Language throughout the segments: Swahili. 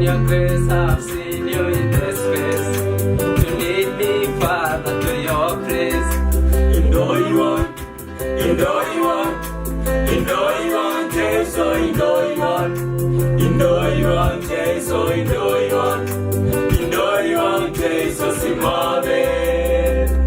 your grace, I've seen you in this place. To lead me, Father, to your praise. 인도이원 인도이원 인도이원 제소 인도이원 인도이원 제소 인도이원 인도이원 제소 시모베트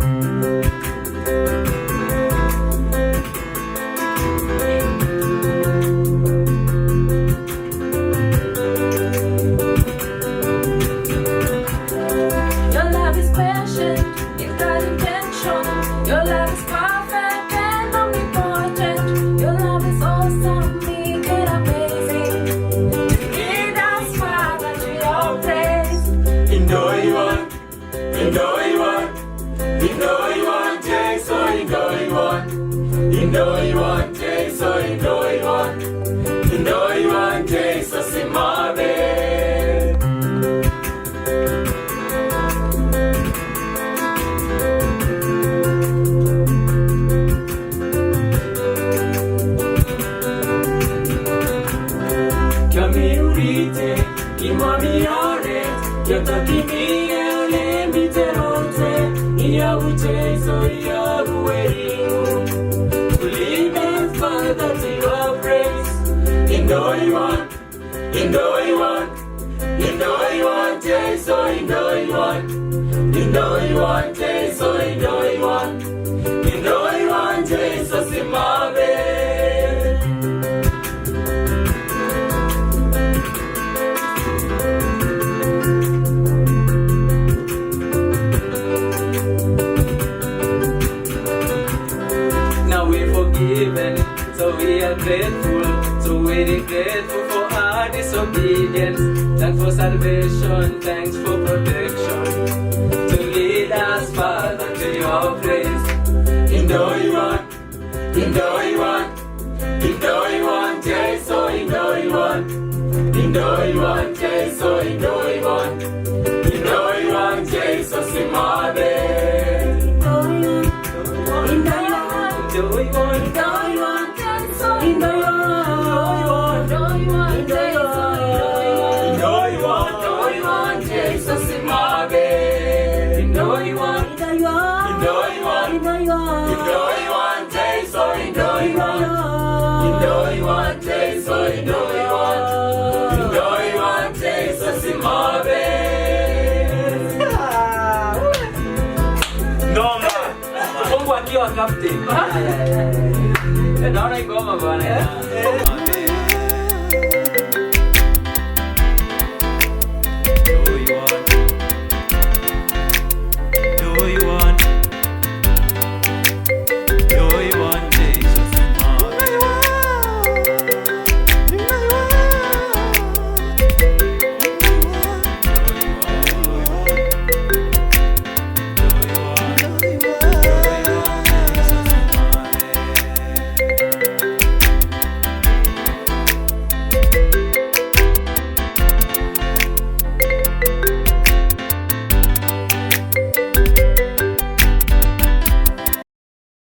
Your love is patient, it's got intention. Your love is perfect and omnipotent. Your love is awesome, big and amazing. Lead us, Father, to your praise. 인도이원 인도이원 인도이원 제소 인도이원 인도이원 제소 인도이원 인도이원 제소 시모베트 Chiami urite, chiamami ore, chiamati mie le miterote, Iabu Jesu, Iabu Eringu, to lead us, Father, to your praise. Indoywan, Indoywan, Indoywan, Jesu, Indoywan, Indoywan, Jesu, Indoywan, Indoywan, Jesu, Simabe. Now we're forgiven, so we are grateful. So very grateful for our disobedience. Thanks for salvation, thanks for protection. To lead us, Father, to your praise. 인도이원 인도이원 인도이원 제소 인도이원 인도이원 제소 인도이원 인도이원 제소 시모베트 인도이원 제소 시모베트 인도이원 제소 인도이원 인도이원 제소 인도이원 인도이원 제소 시모베트 No, không quan kia captain. Cái đó đây có mà gọi này.